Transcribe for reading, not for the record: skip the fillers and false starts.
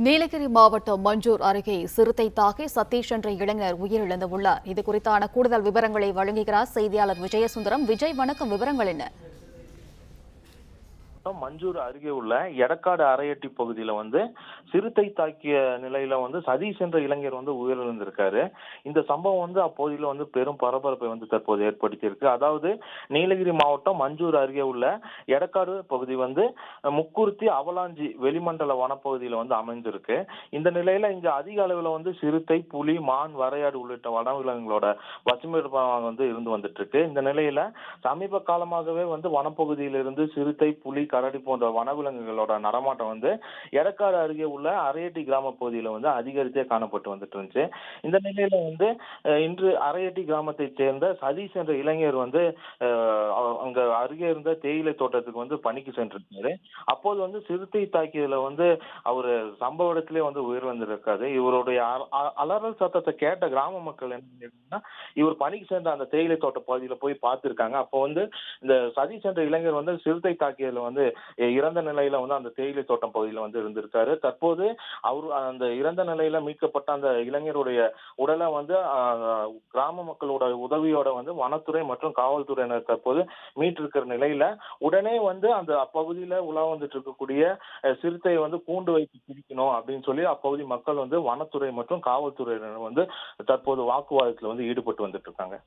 நீலகிரி மாவட்டம் மஞ்சூர் அருகே சிறுத்தை தாக்கி சதீஷ் என்ற இளைஞர் உயிரிழந்துள்ளார். இது குறித்தான கூடுதல் விவரங்களை வழங்குகிறார் செய்தியாளர் விஜயசுந்தரம். விஜய், வணக்கம். விவரங்கள் என்ன? மஞ்சூர் அருகே உள்ள எடக்காடு அரையட்டி பகுதியில சிறுத்தை தாக்கிய நிலையில சதீஷ் என்ற இளைஞர் உயிரிழந்திருக்காரு. இந்த சம்பவம் அப்பகுதியில பெரும் பரபரப்பை தற்போது ஏற்படுத்தியிருக்கு. அதாவது நீலகிரி மாவட்டம் மஞ்சூர் அருகே உள்ள எடக்காடு பகுதி முக்குருத்தி அவலாஞ்சி வெளிமண்டல வனப்பகுதியில அமைஞ்சிருக்கு. இந்த நிலையில இங்க அதிக அளவுல சிறுத்தை, புலி, மான், வரையாடு உள்ளிட்ட வனவிலங்குகளோட பசுமையிடமாக இருந்து வந்துட்டு இருக்கு. இந்த நிலையில சமீப காலமாகவே வனப்பகுதியிலிருந்து சிறுத்தை, புலி, கரடி போன்ற வனவிலங்குகளோட நடமாட்டம் எடக்காடு அருகே உள்ள அரையட்டி கிராம பகுதியில அதிகரித்தே காணப்பட்டு வந்துட்டு இருந்துச்சு. இந்த நிலையில இன்று அரையட்டி கிராமத்தை சேர்ந்த சதீஷ் என்ற இளைஞர் அங்க அருகே இருந்த தேயிலை தோட்டத்துக்கு பணிக்கு சென்றிருக்காரு. அப்போது சிறுத்தை தாக்கியதுல அவரு சம்பவ இடத்திலே உயிரிழந்திருக்காரு. இவருடைய அலறல் சத்தத்தை கேட்ட கிராம மக்கள் என்ன, இவர் பணிக்கு சென்ற அந்த தேயிலை தோட்ட பகுதியில போய் பார்த்திருக்காங்க. அப்போ இந்த சதீஷ் என்ற இளைஞர் சிறுத்தை தாக்கியதுல இறந்த நிலையில அந்த தேயிலை தோட்டம் பகுதியில இருந்திருக்காரு. தற்போது அவர் அந்த இறந்த நிலையில மீட்கப்பட்ட அந்த இளைஞருடைய உடலை கிராம மக்களோட உதவியோட வனத்துறை மற்றும் காவல்துறையினர் தற்போது மீட்டிருக்கிற நிலையில உடனே அந்த அப்பகுதியில உலா வந்துட்டு இருக்கக்கூடிய சிறுத்தையை கூண்டு வைத்து பிடிக்கணும் அப்படின்னு சொல்லி அப்பகுதி மக்கள் வனத்துறை மற்றும் காவல்துறையினர் தற்போது வாக்குவாதத்துல ஈடுபட்டு வந்துட்டு இருக்காங்க.